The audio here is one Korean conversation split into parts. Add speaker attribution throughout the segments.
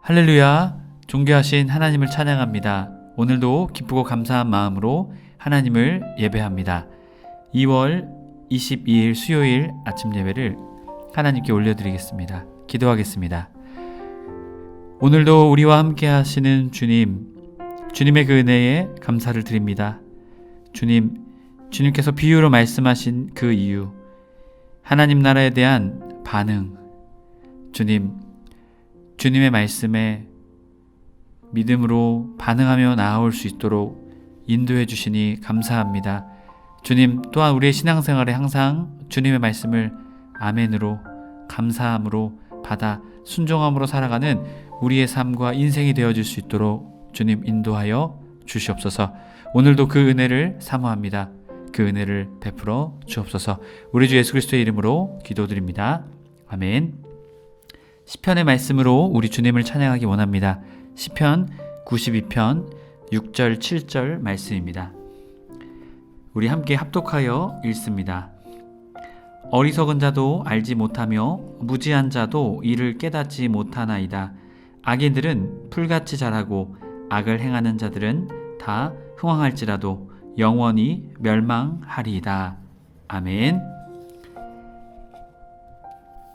Speaker 1: 할렐루야, 존귀하신 하나님을 찬양합니다. 오늘도 기쁘고 감사한 마음으로 하나님을 예배합니다. 2월 22일 수요일 아침 예배를 하나님께 올려드리겠습니다. 기도하겠습니다. 오늘도 우리와 함께 하시는 주님의 그 은혜에 감사를 드립니다. 주님께서 비유로 말씀하신 그 이유, 하나님 나라에 대한 반응, 주님의 말씀에 믿음으로 반응하며 나아올 수 있도록 인도해 주시니 감사합니다. 주님, 또한 우리의 신앙생활에 항상 주님의 말씀을 아멘으로, 감사함으로 받아 순종함으로 살아가는 우리의 삶과 인생이 되어질 수 있도록 주님 인도하여 주시옵소서. 오늘도 그 은혜를 사모합니다. 그 은혜를 베풀어 주옵소서. 우리 주 예수 그리스도의 이름으로 기도드립니다. 아멘. 시편의 말씀으로 우리 주님을 찬양하기 원합니다. 시편 92편 6절 7절 말씀입니다. 우리 함께 합독하여 읽습니다. 어리석은 자도 알지 못하며 무지한 자도 이를 깨닫지 못하나이다. 악인들은 풀같이 자라고 악을 행하는 자들은 다 흥황할지라도 영원히 멸망하리이다. 아멘.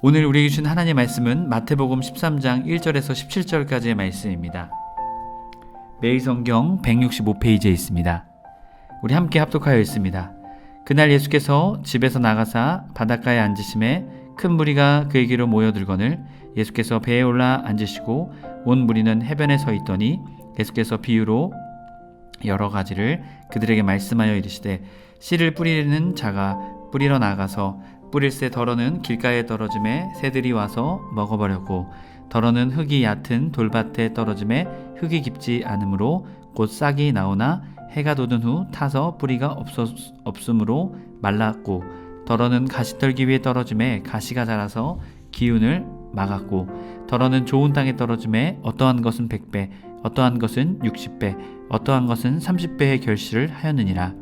Speaker 1: 오늘 우리에게 주신 하나님의 말씀은 마태복음 13장 1절에서 17절까지의 말씀입니다. 매일 성경 165페이지에 있습니다. 우리 함께 합독하여 읽습니다. 그날 예수께서 집에서 나가사 바닷가에 앉으심에 큰 무리가 그에게로 모여들거늘 예수께서 배에 올라 앉으시고 온 무리는 해변에 서 있더니 예수께서 비유로 여러 가지를 그들에게 말씀하여 이르시되 씨를 뿌리는 자가 뿌리러 나가서 뿌릴새 덜어는 길가에 떨어짐에 새들이 와서 먹어버렸고 덜어는 흙이 얕은 돌밭에 떨어짐에 흙이 깊지 않으므로 곧 싹이 나오나 해가 돋은 후 타서 뿌리가 없으므로 말랐고 덜어는 가시떨기 위에 떨어짐에 가시가 자라서 기운을 막았고 덜어는 좋은 땅에 떨어짐에 어떠한 것은 100배 어떠한 것은 60배 어떠한 것은 30배의 결실을 하였느니라.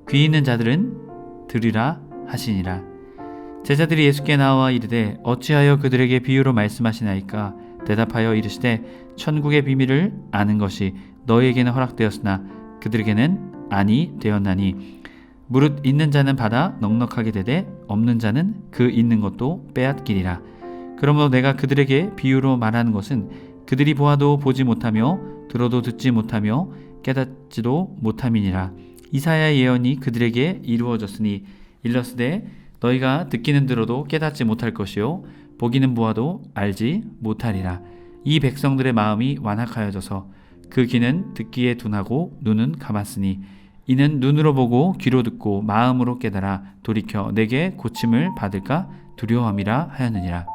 Speaker 1: 귀 있는 자들은 들으라 하시니라. 제자들이 예수께 나와 이르되 어찌하여 그들에게 비유로 말씀하시나이까? 대답하여 이르시되 천국의 비밀을 아는 것이 너희에게는 허락되었으나 그들에게는 아니 되었나니 무릇 있는 자는 받아 넉넉하게 되되 없는 자는 그 있는 것도 빼앗기리라. 그러므로 내가 그들에게 비유로 말하는 것은 그들이 보아도 보지 못하며 들어도 듣지 못하며 깨닫지도 못함이니라. 이사야의 예언이 그들에게 이루어졌으니 일러스되 너희가 듣기는 들어도 깨닫지 못할 것이요 보기는 보아도 알지 못하리라. 이 백성들의 마음이 완악하여져서 그 귀는 듣기에 둔하고 눈은 감았으니 이는 눈으로 보고 귀로 듣고 마음으로 깨달아 돌이켜 내게 고침을 받을까 두려움이라 하였느니라.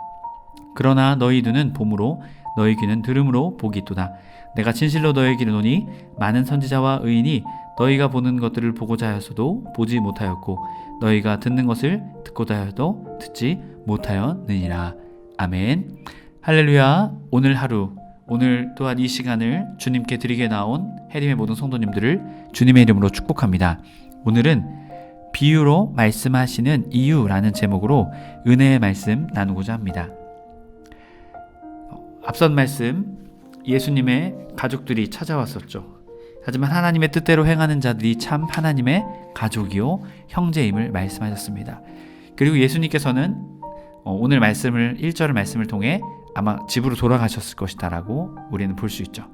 Speaker 1: 그러나 너희 눈은 봄으로 너희 귀는 들음으로 복이 있도다. 내가 진실로 너희에게 이르노니 많은 선지자와 의인이 너희가 보는 것들을 보고자 하였어도 보지 못하였고 너희가 듣는 것을 듣고자 하여도 듣지 못하였느니라. 아멘. 할렐루야. 오늘 하루, 오늘 또한 이 시간을 주님께 드리게 나온 해림의 모든 성도님들을 주님의 이름으로 축복합니다. 오늘은 비유로 말씀하시는 이유라는 제목으로 은혜의 말씀 나누고자 합니다. 앞선 말씀, 예수님의 가족들이 찾아왔었죠. 하지만 하나님의 뜻대로 행하는 자들이 참 하나님의 가족이요 형제임을 말씀하셨습니다. 그리고 예수님께서는 오늘 말씀을 1절 말씀을 통해 아마 집으로 돌아가셨을 것이다 라고 우리는 볼 수 있죠.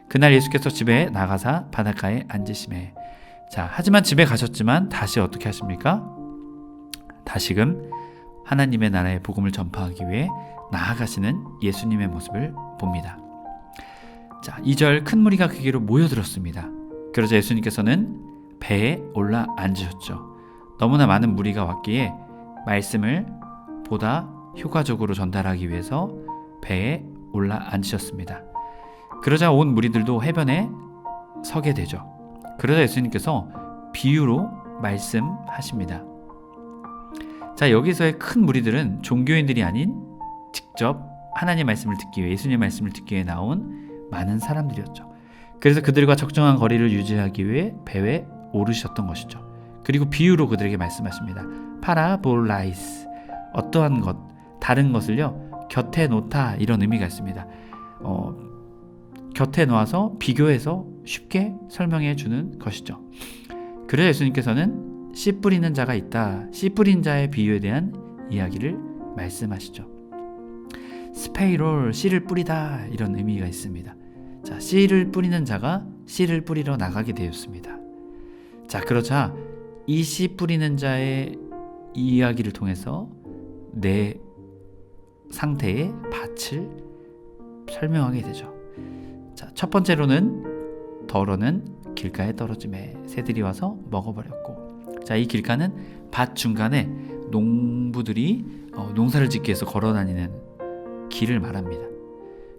Speaker 1: 그날 예수께서 집에 나가사 바닷가에 앉으시매. 자, 하지만 집에 가셨지만 다시 어떻게 하십니까? 다시금 하나님의 나라의 복음을 전파하기 위해 나아가시는 예수님의 모습을 봅니다. 자, 2절 큰 무리가 그에게로 모여들었습니다. 그러자 예수님께서는 배에 올라 앉으셨죠. 너무나 많은 무리가 왔기에 말씀을 보다 효과적으로 전달하기 위해서 배에 올라 앉으셨습니다. 그러자 온 무리들도 해변에 서게 되죠. 그러자 예수님께서 비유로 말씀하십니다. 자, 여기서의 큰 무리들은 종교인들이 아닌 직접 하나님의 말씀을 듣기 위해, 예수님의 말씀을 듣기 위해 나온 많은 사람들이었죠. 그래서 그들과 적정한 거리를 유지하기 위해 배에 오르셨던 것이죠. 그리고 비유로 그들에게 말씀하십니다. 파라볼라이스, 어떠한 것, 다른 것을요 곁에 놓다, 이런 의미가 있습니다. 곁에 놓아서 비교해서 쉽게 설명해 주는 것이죠. 그래서 예수님께서는 씨 뿌리는 자가 있다. 씨 뿌린 자의 비유에 대한 이야기를 말씀하시죠. 스페이롤, 씨를 뿌리다, 이런 의미가 있습니다. 자, 씨를 뿌리는 자가 씨를 뿌리러 나가게 되었습니다. 자, 그러자 이 씨 뿌리는 자의 이야기를 통해서 내 상태의 밭을 설명하게 되죠. 자, 첫 번째로는 더러는 길가에 떨어짐에 새들이 와서 먹어버렸고, 자, 이 길가는 밭 중간에 농부들이 농사를 짓기 위해서 걸어다니는 길을 말합니다.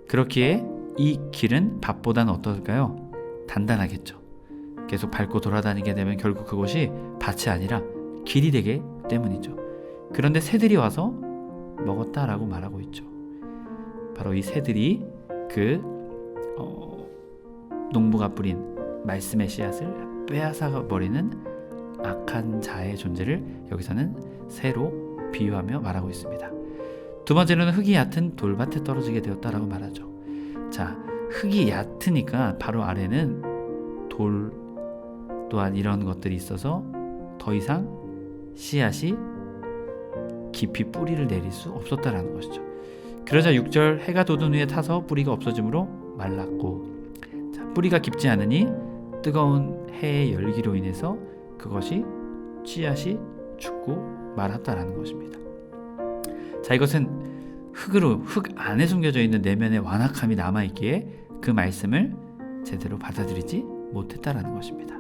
Speaker 1: 그렇기에 이 길은 밭보다는 어떨까요? 단단하겠죠. 계속 밟고 돌아다니게 되면 결국 그곳이 밭이 아니라 길이 되기 때문이죠. 그런데 새들이 와서 먹었다라고 말하고 있죠. 바로 이 새들이 그 농부가 뿌린 말씀의 씨앗을 빼앗아 버리는 악한 자의 존재를 여기서는 새로 비유하며 말하고 있습니다. 두 번째로는 흙이 얕은 돌밭에 떨어지게 되었다라고 말하죠. 자, 흙이 얕으니까 바로 아래는 돌 또한 이런 것들이 있어서 더 이상 씨앗이 깊이 뿌리를 내릴 수 없었다라는 것이죠. 그러자 6절 해가 돋은 후에 타서 뿌리가 없어지므로 말랐고, 자, 뿌리가 깊지 않으니 뜨거운 해의 열기로 인해서 그것이 씨앗이 죽고 말았다라는 것입니다. 자, 이것은 흙 안에 숨겨져 있는 내면의 완악함이 남아있기에 그 말씀을 제대로 받아들이지 못했다라는 것입니다.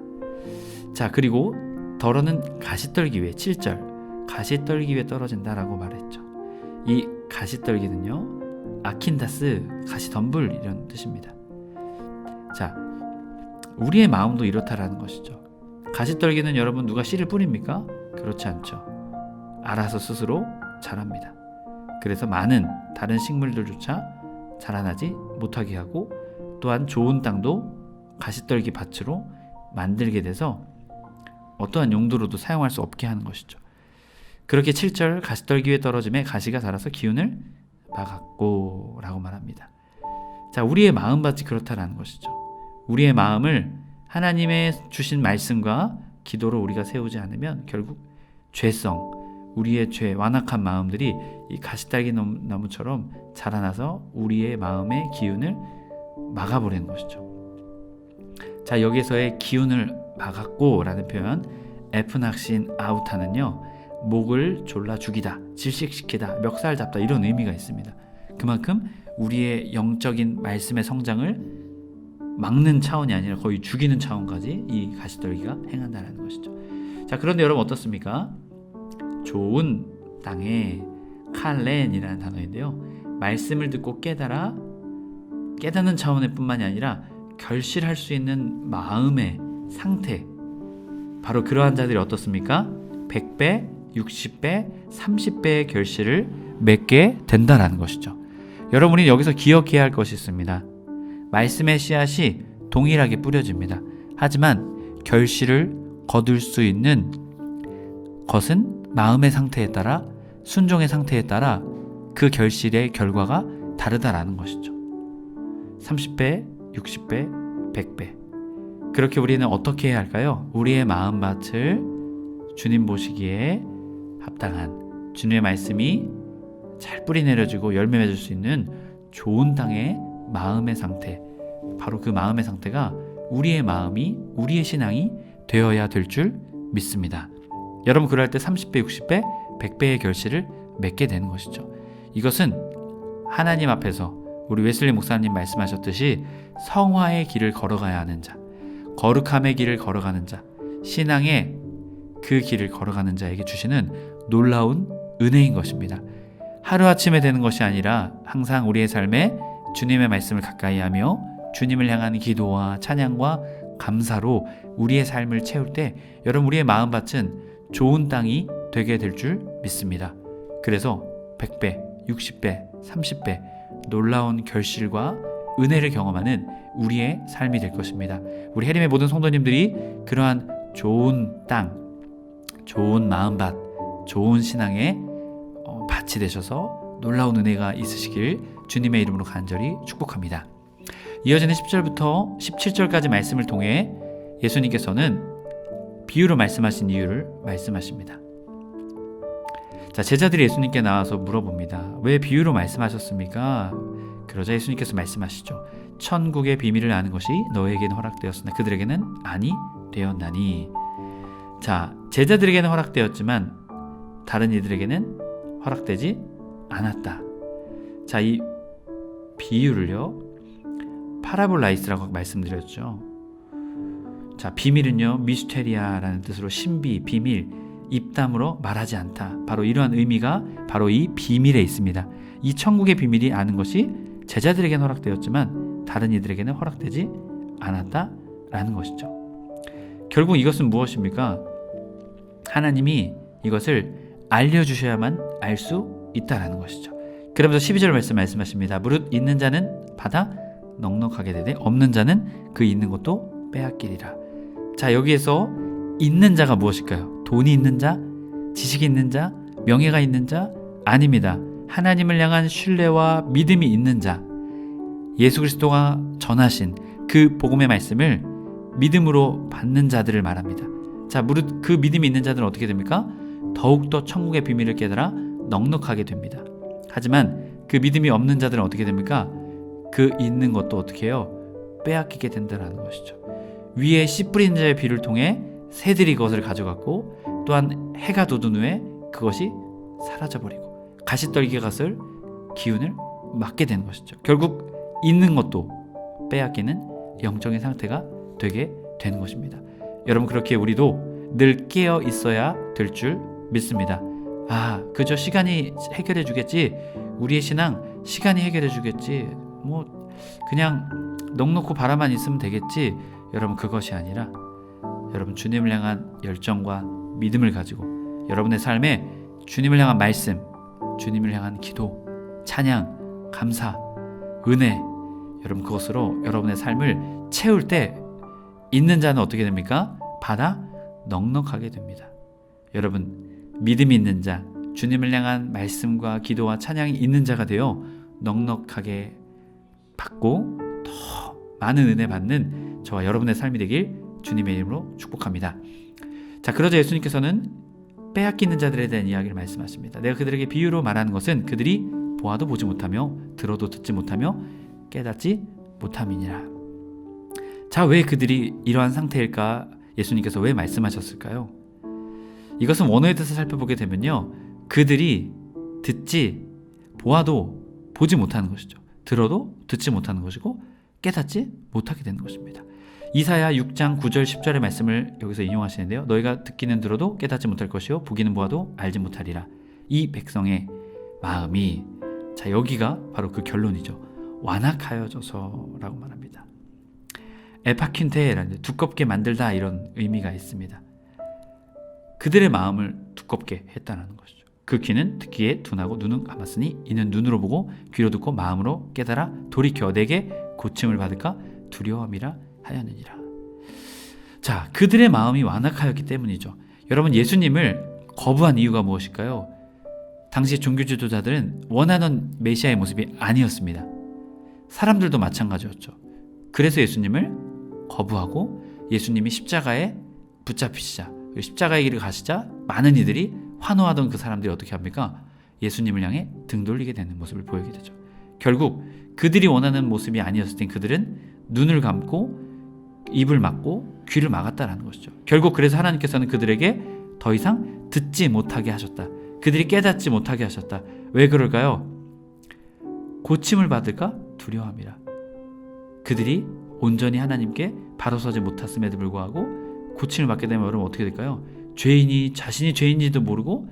Speaker 1: 자, 그리고 더러는 가시떨기 위에 7절 가시떨기 위에 떨어진다라고 말했죠. 이 가시떨기는요, 아킨다스, 가시덤불 이런 뜻입니다. 자, 우리의 마음도 이렇다라는 것이죠. 가시떨기는 여러분 누가 씨를 뿌립니까? 그렇지 않죠. 알아서 스스로 자랍니다. 그래서 많은 다른 식물들조차 자라나지 못하게 하고, 또한 좋은 땅도 가시떨기 밭으로 만들게 돼서 어떠한 용도로도 사용할 수 없게 하는 것이죠. 그렇게 7절 가시떨기 위에 떨어짐에 가시가 자라서 기운을 막았고 라고 말합니다. 자, 우리의 마음밭이 그렇다라는 것이죠. 우리의 마음을 하나님의 주신 말씀과 기도로 우리가 세우지 않으면 결국 죄성, 우리의 죄, 완악한 마음들이 이 가시떨기 나무처럼 자라나서 우리의 마음의 기운을 막아버리는 것이죠. 자, 여기서의 기운을 막았고 라는 표현, 에프낙신 아우타는요, 목을 졸라 죽이다, 질식시키다, 멱살 잡다, 이런 의미가 있습니다. 그만큼 우리의 영적인 말씀의 성장을 막는 차원이 아니라 거의 죽이는 차원까지 이 가시떨기가 행한다는 것이죠. 자, 그런데 여러분 어떻습니까? 좋은 땅에 칼렌이라는 단어인데요, 말씀을 듣고 깨닫는 차원의 뿐만이 아니라 결실할 수 있는 마음의 상태, 바로 그러한 자들이 어떻습니까? 100배, 60배, 30배의 결실을 맺게 된다는 것이죠. 여러분이 여기서 기억해야 할 것이 있습니다. 말씀의 씨앗이 동일하게 뿌려집니다. 하지만 결실을 거둘 수 있는 것은 마음의 상태에 따라, 순종의 상태에 따라 그 결실의 결과가 다르다라는 것이죠. 30배, 60배, 100배. 그렇게 우리는 어떻게 해야 할까요? 우리의 마음밭을 주님 보시기에 합당한, 주님의 말씀이 잘 뿌리 내려지고 열매 맺을 수 있는 좋은 땅의 마음의 상태, 바로 그 마음의 상태가 우리의 마음이, 우리의 신앙이 되어야 될 줄 믿습니다. 여러분, 그럴 때 30배, 60배, 100배의 결실을 맺게 되는 것이죠. 이것은 하나님 앞에서 우리 웨슬리 목사님 말씀하셨듯이 성화의 길을 걸어가야 하는 자, 거룩함의 길을 걸어가는 자, 신앙의 그 길을 걸어가는 자에게 주시는 놀라운 은혜인 것입니다. 하루아침에 되는 것이 아니라 항상 우리의 삶에 주님의 말씀을 가까이 하며 주님을 향한 기도와 찬양과 감사로 우리의 삶을 채울 때 여러분, 우리의 마음밭은 좋은 땅이 되게 될 줄 믿습니다. 그래서 100배, 60배, 30배 놀라운 결실과 은혜를 경험하는 우리의 삶이 될 것입니다. 우리 해림의 모든 성도님들이 그러한 좋은 땅, 좋은 마음밭, 좋은 신앙의 밭이 되셔서 놀라운 은혜가 있으시길 주님의 이름으로 간절히 축복합니다. 이어지는 10절부터 17절까지 말씀을 통해 예수님께서는 비유로 말씀하신 이유를 말씀하십니다. 자, 제자들이 예수님께 나와서 물어봅니다. 왜 비유로 말씀하셨습니까? 그러자 예수님께서 말씀하시죠. 천국의 비밀을 아는 것이 너에게는 허락되었으나 그들에게는 아니 되었나니. 자, 제자들에게는 허락되었지만 다른 이들에게는 허락되지 않았다. 자, 이 비유를요, 파라볼라이스라고 말씀드렸죠. 자, 비밀은요, 미스테리아라는 뜻으로 신비, 비밀, 입담으로 말하지 않다. 바로 이러한 의미가 바로 이 비밀에 있습니다. 이 천국의 비밀이 아는 것이 제자들에게는 허락되었지만 다른 이들에게는 허락되지 않았다라는 것이죠. 결국 이것은 무엇입니까? 하나님이 이것을 알려주셔야만 알 수 있다라는 것이죠. 그러면서 12절 말씀하십니다. 무릇 있는 자는 받아 넉넉하게 되되 없는 자는 그 있는 것도 빼앗기리라. 자, 여기에서 있는 자가 무엇일까요? 돈이 있는 자, 지식이 있는 자, 명예가 있는 자? 아닙니다. 하나님을 향한 신뢰와 믿음이 있는 자, 예수 그리스도가 전하신 그 복음의 말씀을 믿음으로 받는 자들을 말합니다. 자, 무릇 그 믿음이 있는 자들은 어떻게 됩니까? 더욱더 천국의 비밀을 깨달아 넉넉하게 됩니다. 하지만 그 믿음이 없는 자들은 어떻게 됩니까? 그 있는 것도 어떻게 해요? 빼앗기게 된다는 것이죠. 위에 씨 뿌린 자의 비를 통해 새들이 그것을 가져갔고, 또한 해가 돋은 후에 그것이 사라져버리고 가시떨기가 그것을 기운을 맞게 되는 것이죠. 결국 있는 것도 빼앗기는 영적인 상태가 되게 되는 것입니다. 여러분, 그렇게 우리도 늘 깨어 있어야 될 줄 믿습니다. 아, 그저 시간이 해결해 주겠지, 우리의 신앙 시간이 해결해 주겠지, 뭐 그냥 넉넉고 바라만 있으면 되겠지. 여러분, 그것이 아니라 여러분 주님을 향한 열정과 믿음을 가지고 여러분의 삶에 주님을 향한 말씀, 주님을 향한 기도, 찬양, 감사, 은혜, 여러분 그것으로 여러분의 삶을 채울 때 있는 자는 어떻게 됩니까? 받아 넉넉하게 됩니다. 여러분, 믿음이 있는 자, 주님을 향한 말씀과 기도와 찬양이 있는 자가 되어 넉넉하게 받고 더 많은 은혜 받는 저와 여러분의 삶이 되길 주님의 이름으로 축복합니다. 자, 그러자 예수님께서는 빼앗기는 자들에 대한 이야기를 말씀하십니다. 내가 그들에게 비유로 말하는 것은 그들이 보아도 보지 못하며 들어도 듣지 못하며 깨닫지 못함이니라. 자, 왜 그들이 이러한 상태일까? 예수님께서 왜 말씀하셨을까요? 이것은 원어의 뜻을 살펴보게 되면요, 그들이 듣지 보아도 보지 못하는 것이죠. 들어도 듣지 못하는 것이고 깨닫지 못하게 되는 것입니다. 이사야 6장 9절 10절의 말씀을 여기서 인용하시는데요, 너희가 듣기는 들어도 깨닫지 못할 것이요 보기는 보아도 알지 못하리라. 이 백성의 마음이, 자, 여기가 바로 그 결론이죠. 완악하여져서라고 말합니다. 에파킨테라는 두껍게 만들다, 이런 의미가 있습니다. 그들의 마음을 두껍게 했다는 것이죠. 그 귀는 듣기에 둔하고 눈은 감았으니 이는 눈으로 보고 귀로 듣고 마음으로 깨달아 돌이켜 내게 고침을 받을까 두려움이라 하였느니라. 자, 그들의 마음이 완악하였기 때문이죠. 여러분, 예수님을 거부한 이유가 무엇일까요? 당시 종교 지도자들은 원하는 메시아의 모습이 아니었습니다. 사람들도 마찬가지였죠. 그래서 예수님을 거부하고 예수님이 십자가에 붙잡히시자, 십자가의 길을 가시자 많은 이들이 환호하던 그 사람들이 어떻게 합니까? 예수님을 향해 등 돌리게 되는 모습을 보이게 되죠. 결국 그들이 원하는 모습이 아니었을 땐 그들은 눈을 감고 입을 막고 귀를 막았다라는 것이죠. 결국 그래서 하나님께서는 그들에게 더 이상 듣지 못하게 하셨다. 그들이 깨닫지 못하게 하셨다. 왜 그럴까요? 고침을 받을까 두려워함이라. 그들이 온전히 하나님께 바로 서지 못했음에도 불구하고 고침을 받게 되면 여러분 어떻게 될까요? 죄인이 자신이 죄인지도 모르고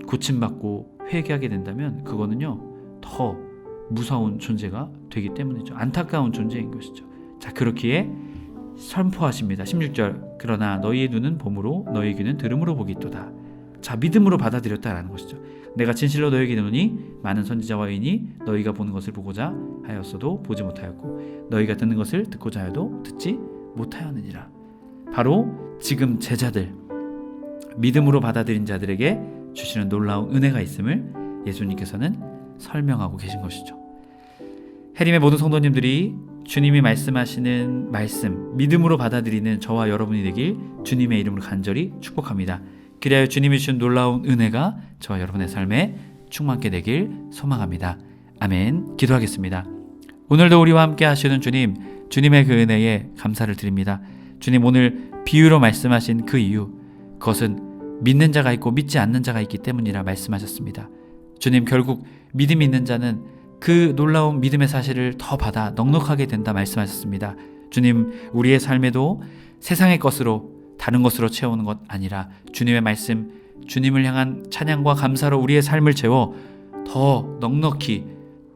Speaker 1: 고침받고 회개하게 된다면 그거는요, 더 무서운 존재가 되기 때문이죠. 안타까운 존재인 것이죠. 자, 그렇기에 선포하십니다. 16절, 그러나 너희의 눈은 봄으로 너희의 귀는 들음으로 보기도다. 자, 믿음으로 받아들였다라는 것이죠. 내가 진실로 너희에게 이르노니 많은 선지자와 의인이 너희가 보는 것을 보고자 하였어도 보지 못하였고 너희가 듣는 것을 듣고자 하여도 듣지 못하였느니라. 바로 지금 제자들, 믿음으로 받아들인 자들에게 주시는 놀라운 은혜가 있음을 예수님께서는 설명하고 계신 것이죠. 해림의 모든 성도님들이 주님이 말씀하시는 말씀 믿음으로 받아들이는 저와 여러분이 되길 주님의 이름으로 간절히 축복합니다. 그리하여 주님이 주신 놀라운 은혜가 저와 여러분의 삶에 충만하게 되길 소망합니다. 아멘. 기도하겠습니다. 오늘도 우리와 함께 하시는 주님, 주님의 그 은혜에 감사를 드립니다. 주님, 오늘 비유로 말씀하신 그 이유, 그것은 믿는 자가 있고 믿지 않는 자가 있기 때문이라 말씀하셨습니다. 주님, 결국 믿음이 있는 자는 그 놀라운 믿음의 사실을 더 받아 넉넉하게 된다 말씀하셨습니다. 주님, 우리의 삶에도 세상의 것으로 다른 것으로 채우는 것 아니라 주님의 말씀, 주님을 향한 찬양과 감사로 우리의 삶을 채워 더 넉넉히,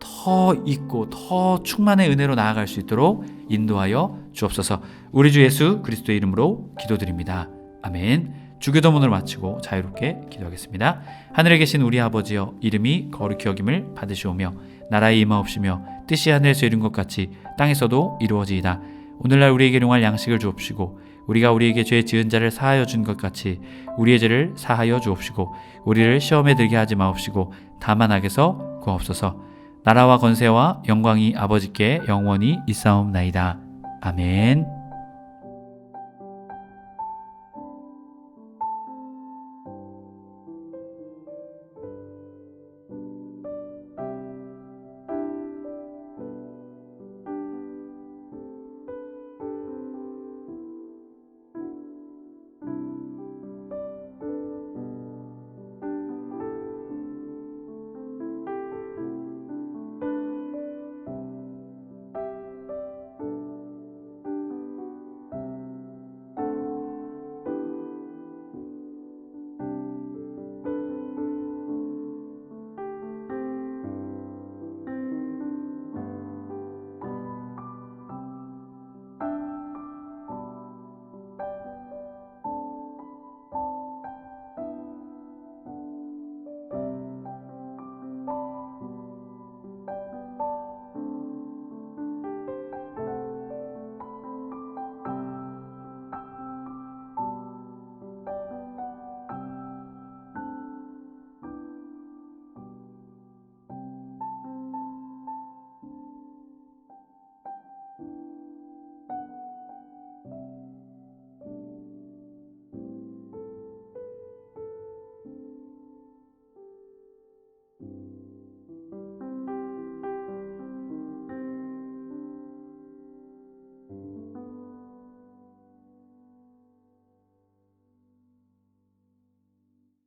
Speaker 1: 더 있고 더 충만의 은혜로 나아갈 수 있도록 인도하여 주옵소서. 우리 주 예수 그리스도의 이름으로 기도드립니다. 아멘. 주기도문을 마치고 자유롭게 기도하겠습니다. 하늘에 계신 우리 아버지여, 이름이 거룩히 여김을 받으시오며 나라의 임하옵시며 뜻이 하늘에서 이룬 것 같이 땅에서도 이루어지이다. 오늘날 우리에게 일용할 양식을 주옵시고 우리가 우리에게 죄 지은 자를 사하여 준 것 같이 우리의 죄를 사하여 주옵시고 우리를 시험에 들게 하지 마옵시고 다만 악에서 구하옵소서. 나라와 권세와 영광이 아버지께 영원히 있사옵나이다. 아멘.